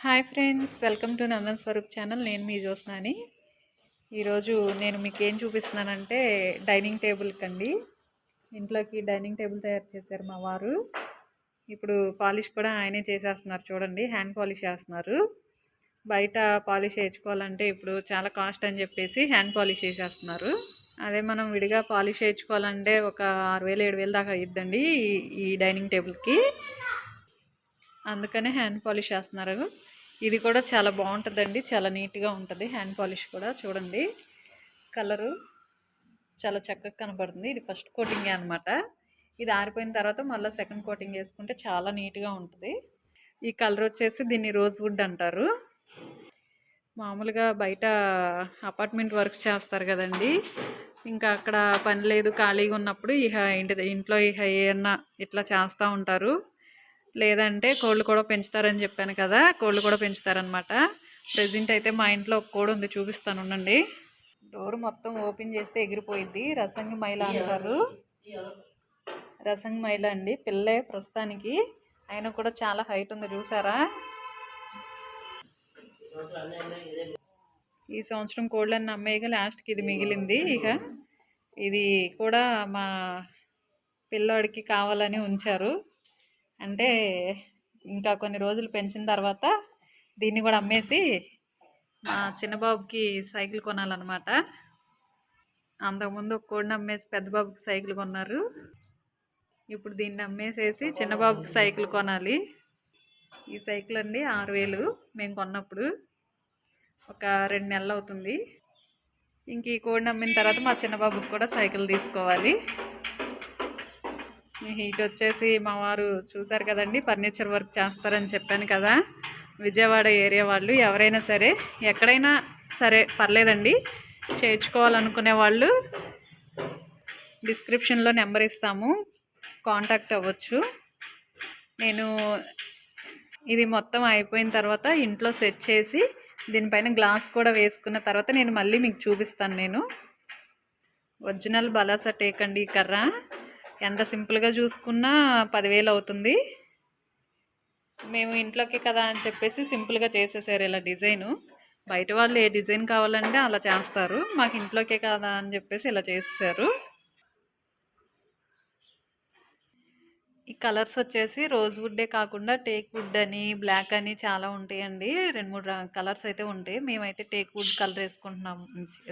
Hi friends, welcome to Nandan Swaroop channel. నేను మీ జ్యోత్స్నాని. ఈరోజు నేను మీకు ఏం చూపిస్తున్నానంటే డైనింగ్ టేబుల్ కండి. ఇంట్లోకి డైనింగ్ టేబుల్ తయారు చేశారు మా వారు. ఇప్పుడు పాలిష్ కూడా ఆయనే చేసేస్తున్నారు. చూడండి, హ్యాండ్ పాలిష్ చేస్తున్నారు. బయట పాలిష్ వేయించుకోవాలంటే ఇప్పుడు చాలా కాస్ట్ అని చెప్పేసి హ్యాండ్ పాలిష్ చేసేస్తున్నారు. అదే మనం విడిగా పాలిష్ వేయించుకోవాలంటే ఒక 6,000 7,000 దాకా అయ్యిద్దండి ఈ డైనింగ్ టేబుల్కి. అందుకనే హ్యాండ్ పాలిష్ చేస్తున్నారు. ఇది కూడా చాలా బాగుంటుందండి, చాలా నీట్గా ఉంటుంది. హ్యాండ్ పాలిష్ కూడా చూడండి, కలరు చాలా చక్కగా కనబడుతుంది. ఇది ఫస్ట్ కోటింగే అనమాట. ఇది ఆరిపోయిన తర్వాత మళ్ళీ సెకండ్ కోటింగ్ వేసుకుంటే చాలా నీట్గా ఉంటుంది. ఈ కలర్ వచ్చేసి దీన్ని రోజ్ వుడ్ అంటారు. మామూలుగా బయట అపార్ట్మెంట్ వర్క్స్ చేస్తారు కదండి, ఇంకా అక్కడ పని లేదు ఖాళీగా ఉన్నప్పుడు ఇంట్లో ఏమన్నా ఇట్లా చేస్తూ ఉంటారు. లేదంటే కోళ్ళు కూడా పెంచుతారని చెప్పాను కదా, కోళ్ళు కూడా పెంచుతారనమాట. ప్రెజెంట్ అయితే మా ఇంట్లో ఒక కోడి ఉంది, చూపిస్తాను ఉండండి. డోర్ మొత్తం ఓపెన్ చేస్తే ఎగిరిపోయిద్ది. రసంగి మైల అంటారు. రసంగి మైల అండి, పిల్లే ప్రస్తుతానికి. ఆయన కూడా చాలా హైట్ ఉంది, చూసారా. ఈ సంవత్సరం కోళ్ళని అమ్మేయగా లాస్ట్కి ఇది మిగిలింది. ఇక ఇది కూడా మా పిల్లోడికి కావాలని ఉంచారు. అంటే ఇంకా కొన్ని రోజులు పెంచిన తర్వాత దీన్ని కూడా అమ్మేసి మా చిన్నబాబుకి సైకిల్ కొనాలన్నమాట. అంతకుముందు ఒక కోడిని అమ్మేసి పెద్ద బాబుకి సైకిల్ కొన్నారు. ఇప్పుడు దీన్ని అమ్మేసేసి చిన్నబాబుకి సైకిల్ కొనాలి. ఈ సైకిల్ అండి 6,000 మేము కొన్నప్పుడు. ఒక 2 నెలలు అవుతుంది. ఇంక ఈ కోడిని అమ్మిన తర్వాత మా చిన్నబాబుకి కూడా సైకిల్ తీసుకోవాలి. హీట్ వచ్చేసి మా వారు చూసారు కదండి, ఫర్నిచర్ వర్క్ చేస్తారని చెప్పాను కదా. విజయవాడ ఏరియా వాళ్ళు ఎవరైనా సరే, ఎక్కడైనా సరే పర్లేదండి, చేయించుకోవాలనుకునే వాళ్ళు డిస్క్రిప్షన్లో నెంబర్ ఇస్తాము, కాంటాక్ట్ అవ్వచ్చు. నేను ఇది మొత్తం అయిపోయిన తర్వాత ఇంట్లో సెట్ చేసి దీనిపైన గ్లాస్ కూడా వేసుకున్న తర్వాత నేను మళ్ళీ మీకు చూపిస్తాను. నేను ఒరిజినల్ బలాసా టేక్ అండి. ఈ కర్ర ఎంత సింపుల్గా చూసుకున్నా 10,000 అవుతుంది. మేము ఇంట్లోకి కదా అని చెప్పేసి సింపుల్గా చేసేసారు ఇలా డిజైను. బయట వాళ్ళు ఏ డిజైన్ కావాలంటే అలా చేస్తారు, మాకు ఇంట్లోకే కదా అని చెప్పేసి ఇలా చేసేసారు. ఈ కలర్స్ వచ్చేసి రోజ్ వుడ్డే కాకుండా టేక్ వుడ్ అని, బ్లాక్ అని చాలా ఉంటాయండి. 2-3 కలర్స్ అయితే ఉంటాయి. మేమైతే టేక్ వుడ్ కలర్ వేసుకుంటున్నాము,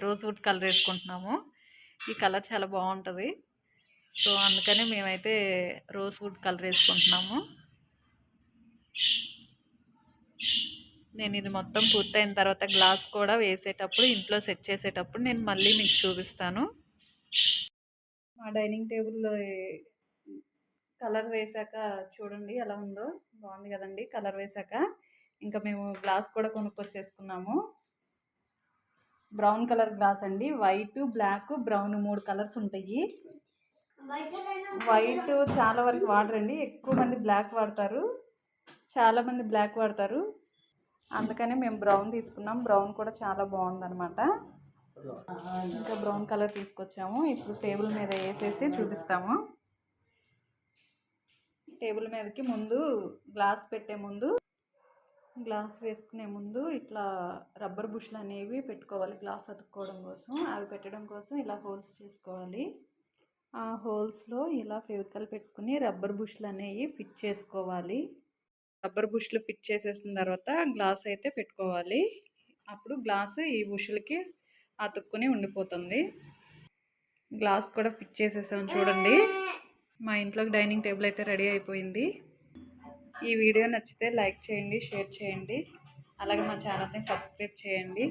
రోజ్ వుడ్ కలర్ వేసుకుంటున్నాము. ఈ కలర్ చాలా బాగుంటుంది, సో అందుకని మేమైతే రోజ్ వుడ్ కలర్ వేసుకుంటున్నాము. నేను ఇది మొత్తం పూర్తయిన తర్వాత గ్లాస్ కూడా వేసేటప్పుడు, ఇంట్లో సెట్ చేసేటప్పుడు నేను మళ్ళీ మీకు చూపిస్తాను. మా డైనింగ్ టేబుల్లో కలర్ వేసాక చూడండి ఎలా ఉందో, బాగుంది కదండి. కలర్ వేసాక ఇంకా మేము గ్లాస్ కూడా కొనుక్కొచ్చేసుకున్నాము. బ్రౌన్ కలర్ గ్లాస్ అండి. వైట్, బ్లాక్, బ్రౌన్ 3 కలర్స్ ఉంటాయి. వైట్ చాలా వరకు వాడరండి, ఎక్కువ మంది బ్లాక్ వాడతారు, చాలామంది బ్లాక్ వాడతారు. అందుకని మేము బ్రౌన్ తీసుకున్నాం. బ్రౌన్ కూడా చాలా బాగుందన్నమాట. ఇంకా బ్రౌన్ కలర్ తీసుకొచ్చాము. ఇప్పుడు టేబుల్ మీద వేసేసి చూపిస్తాము. టేబుల్ మీదకి ముందు గ్లాస్ పెట్టే ముందు, గ్లాస్ వేసుకునే ముందు ఇట్లా రబ్బర్ బుష్లు అనేవి పెట్టుకోవాలి గ్లాస్ అతుక్కోవడం కోసం. అవి పెట్టడం కోసం ఇలా హోల్స్ చేసుకోవాలి. ఆ హోల్స్లో ఇలా ఫెవికల్ పెట్టుకుని రబ్బర్ బుష్లు అనేవి ఫిట్ చేసుకోవాలి. రబ్బర్ బుష్లు ఫిట్ చేసేసిన తర్వాత గ్లాస్ అయితే పెట్టుకోవాలి. అప్పుడు గ్లాస్ ఈ బుష్లకి అతుక్కుని ఉండిపోతుంది. గ్లాస్ కూడా ఫిట్ చేసేసాం చూడండి. మా ఇంట్లోకి డైనింగ్ టేబుల్ అయితే రెడీ అయిపోయింది. ఈ వీడియో నచ్చితే లైక్ చేయండి, షేర్ చేయండి, అలాగే మా ఛానల్ని సబ్స్క్రైబ్ చేయండి.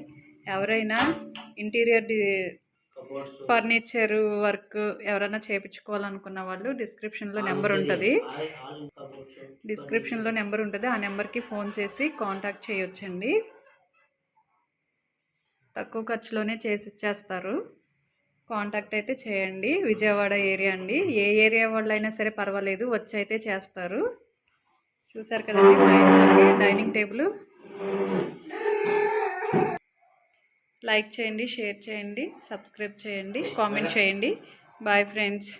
ఎవరైనా ఇంటీరియర్ ఫర్నిచర్ వర్క్ ఎవరైనా చేయించుకోవాలనుకున్న వాళ్ళు డిస్క్రిప్షన్లో నెంబర్ ఉంటుంది. ఆ నెంబర్కి ఫోన్ చేసి కాంటాక్ట్ చేయొచ్చండి. తక్కువ ఖర్చులోనే చేసి ఇచ్చేస్తారు. కాంటాక్ట్ అయితే చేయండి. విజయవాడ ఏరియా అండి, ఏ ఏరియా వాళ్ళైనా సరే పర్వాలేదు, వచ్చి అయితే చేస్తారు. చూసారు కదండి మా ఇంట్లోకి డైనింగ్ టేబుల్. లైక్ చేయండి, షేర్ చేయండి, సబ్స్క్రైబ్ చేయండి, కామెంట్ చేయండి. Bye friends.